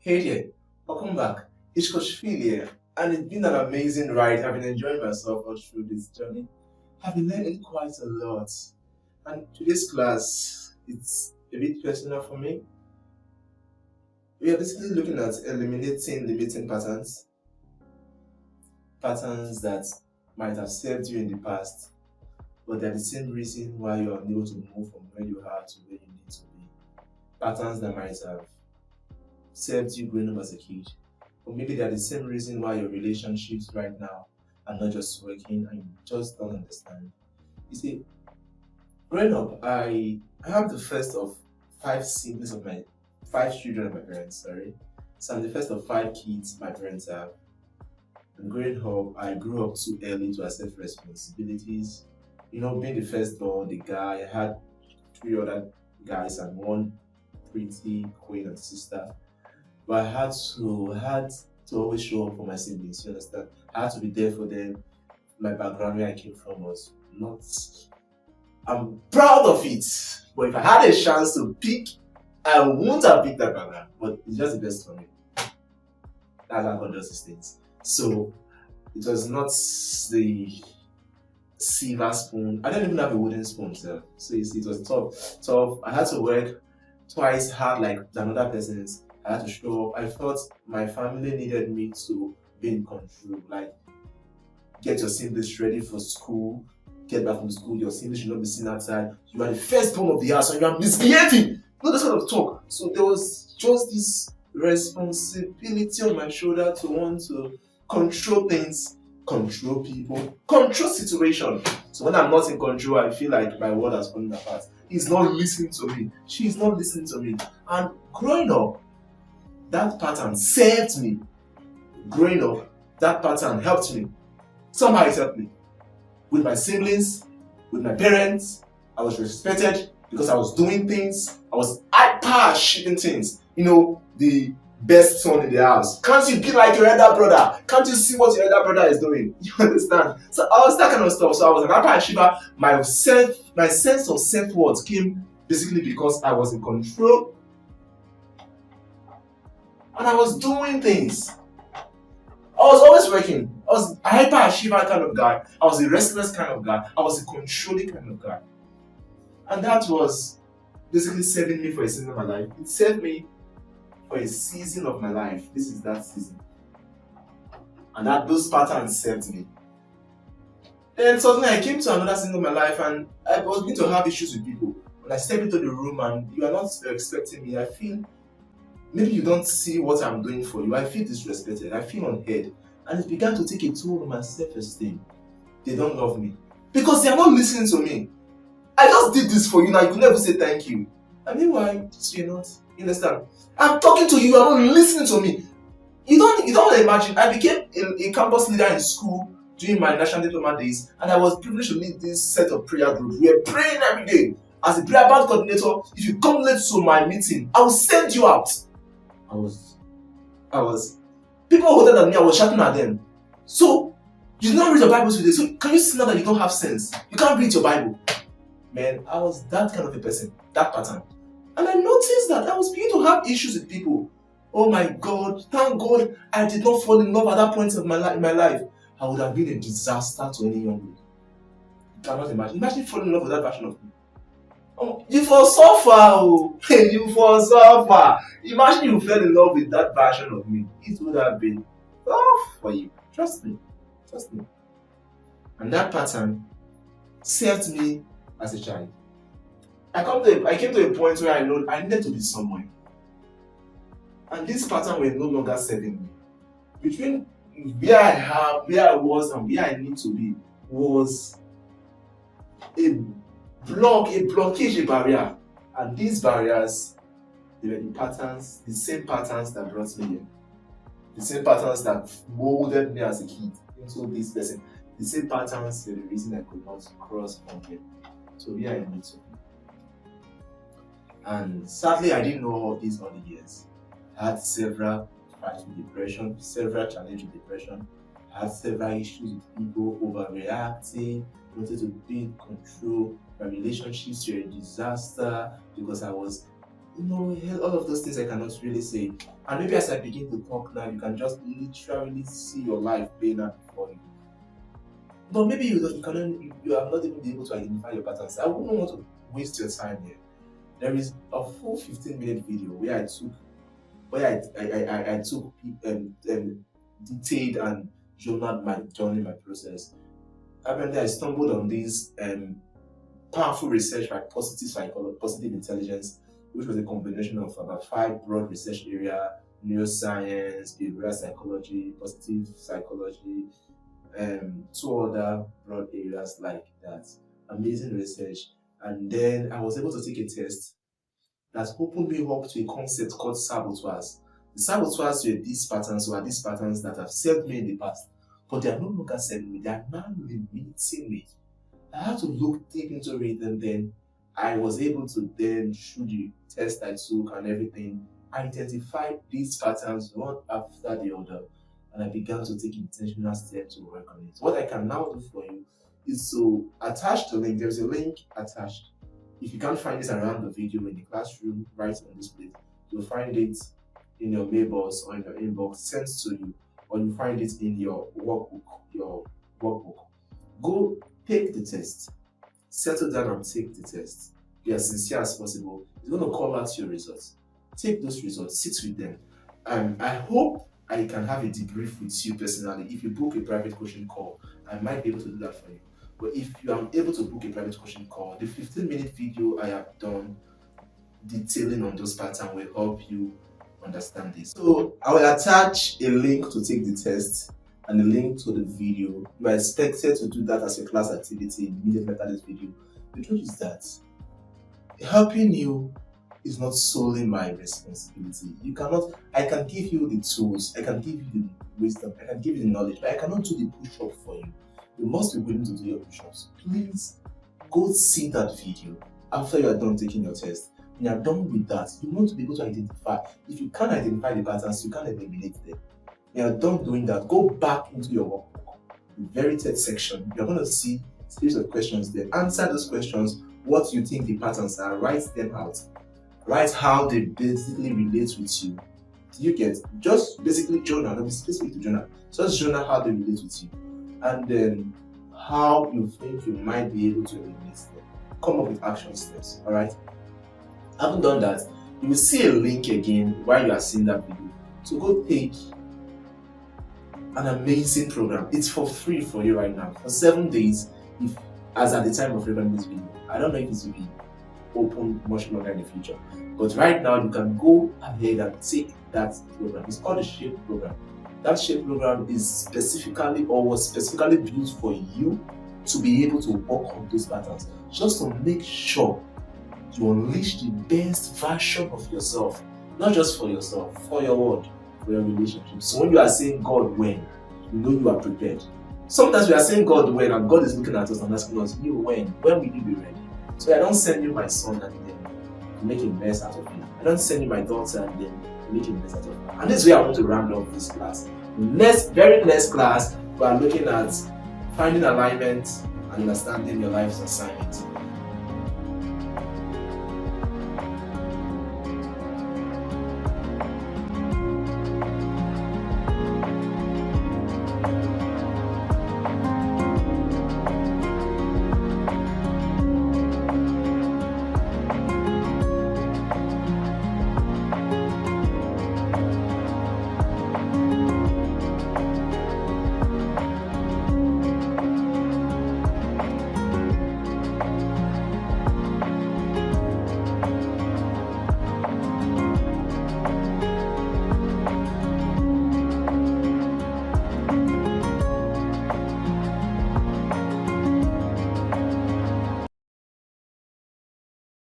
Hey there, welcome back. It's Coach Phil here, and it's been an amazing ride. I've been enjoying myself all through this journey. I've been learning quite a lot. And today's class, it's a bit personal for me. We are basically looking at eliminating limiting patterns, patterns that might have served you in the past, but they're the same reason why you're unable to move from where you are to where you need to be. Patterns that might have served you growing up as a kid. Or maybe they're the same reason why your relationships right now are not just working and you just don't understand. You see, growing up, I am the first of five siblings of my five children of my parents, sorry. So I'm the first of five kids my parents have. And growing up, I grew up too early to accept responsibilities. Being the first born, the guy, I had three other guys and one pretty queen and sister. But I had to always show up for my siblings, you understand? I had to be there for them. My background where I came from was not, I'm proud of it. But if I had a chance to pick, I wouldn't have picked that background. But it's just the best for me. That's how God does these things. So it was not the silver spoon. I don't even have a wooden spoon, so you see, it was tough. So I had to work twice hard like another person's. I had to show up. I thought my family needed me to be in control. Like, get your siblings ready for school, get back from school, your siblings should not be seen outside. You are the firstborn of the house and you are misbehaving. Not this kind of talk. So there was just this responsibility on my shoulder to want to control things, control people, control situation. So when I'm not in control, I feel like my world has fallen apart. He's not listening to me. She's not listening to me. And growing up, that pattern saved me. Growing up, that pattern helped me. Somehow it helped me. With my siblings, with my parents, I was respected because I was doing things. I was hyper achieving things. The best son in the house. Can't you be like your elder brother? Can't you see what your elder brother is doing? You understand? So I was that kind of stuff. So I was an hyper achiever. My sense of self-worth came basically because I was in control and I was doing things. I was always working. I was a hyper achiever kind of guy. I was a restless kind of guy. I was a controlling kind of guy. And that was basically saving me for a season of my life. It saved me for a season of my life. This is that season. And those patterns saved me. Then suddenly I came to another season of my life and I was going to have issues with people. When I step into the room and you are not expecting me, I feel maybe you don't see what I'm doing for you. I feel disrespected. I feel unheard. And it began to take a toll on my self-esteem. They don't love me. Because they are not listening to me. I just did this for you now. You could never say thank you. And meanwhile, you're not. You understand? I'm talking to you. You are not listening to me. You don't imagine. I became a campus leader in school during my national diploma days. And I was privileged to lead this set of prayer groups. We were praying every day. As a prayer band coordinator, if you come late to my meeting, I will send you out. I was people older than me, I was shouting at them. So you did not read your Bible today. So can you see now that you don't have sense? You can't read your Bible. Man, I was that kind of a person, that pattern. And I noticed that I was beginning to have issues with people. Oh my God, thank God I did not fall in love at that point of in my life. I would have been a disaster to any young lady. You cannot imagine. Imagine falling in love with that version of me. Oh, you for suffer, oh. You for suffer. Imagine you fell in love with that version of me. It would have been tough for you. Trust me. Trust me. And that pattern saved me as a child. I came to a point where I know I needed to be somewhere. And this pattern were no longer serving me. Between where I was and where I need to be was a blockage, a barrier. And these barriers, they were the same patterns that brought me here. The same patterns that molded me as a kid into this person. The same patterns were the reason I could not cross from here. So here I need to be. And sadly, I didn't know all these all the years. I had several fights with depression, several challenges with depression. I had several issues with people overreacting, wanted to be in control. My relationships were a disaster because I was all of those things I cannot really say. And maybe as I begin to talk now, you can just literally see your life playing out before you. But maybe you are not even able to identify your patterns. I wouldn't want to waste your time here. There is a full 15-minute video where I took detailed and journaled my journey, my process. Apparently, I stumbled on this powerful research by positive psychology, positive intelligence, which was a combination of about 5 broad research areas: neuroscience, behavioral psychology, positive psychology, 2 other broad areas like that. Amazing research. And then I was able to take a test that opened me up to a concept called saboteurs. The saboteurs were these patterns that have served me in the past, but they are no longer serving me, they are now limiting me. I had to look deep into it, and then I was able to then, through the test I took and everything, identify these patterns one after the other, and I began to take intentional steps to work on it. What I can now do for you is to attach the link. There's a link attached. If you can't find it around the video in the classroom, right on this place, you'll find it in your mailbox or in your inbox sent to you, or you find it in your workbook. Go take the test. Settle down and take the test. Be as sincere as possible. It's going to call out your results. Take those results, sit with them. I hope I can have a debrief with you personally. If you book a private coaching call, I might be able to do that for you. But if you are able to book a private coaching call, the 15-minute video I have done detailing on those patterns will help you understand this. So I will attach a link to take the test and a link to the video. You are expected to do that as a class activity immediately after this video. The truth is that helping you is not solely my responsibility. I can give you the tools, I can give you the wisdom, I can give you the knowledge, but I cannot do the push-up for you. You must be willing to do your push-ups. Please go see that video after you are done taking your test. When you are done with that, you want to be able to identify. If you can't identify the patterns, you can't eliminate them. When you are done doing that, go back into your workbook. The very third section, you're going to see a series of questions there. Answer those questions. What you think the patterns are, write them out. Write how they basically relate with you. You get just basically journal, not be specific to journal. Just journal how they relate with you, and then how you think you might be able to eliminate them. Come up with action steps. All right. Having done that, you will see a link again while you are seeing that video. So go take an amazing program. It's for free for you right now for 7 days. As at the time of recording this video, I don't know if it will be open much longer in the future, but right now you can go ahead and take that program. It's called the Shape program. That Shape program is was specifically built for you to be able to work on those patterns, just to make sure you unleash the best version of yourself, not just for yourself, for your world, for your relationship. So when you are saying God when, you know you are prepared. Sometimes we are saying God when, and God is looking at us and asking us, you when will you be ready? So I don't send you my son and then make a mess out of you. I don't send you my daughter and then make a mess out of you. And this is where I want to round off this class. Very next class, we are looking at finding alignment and understanding your life's assignment.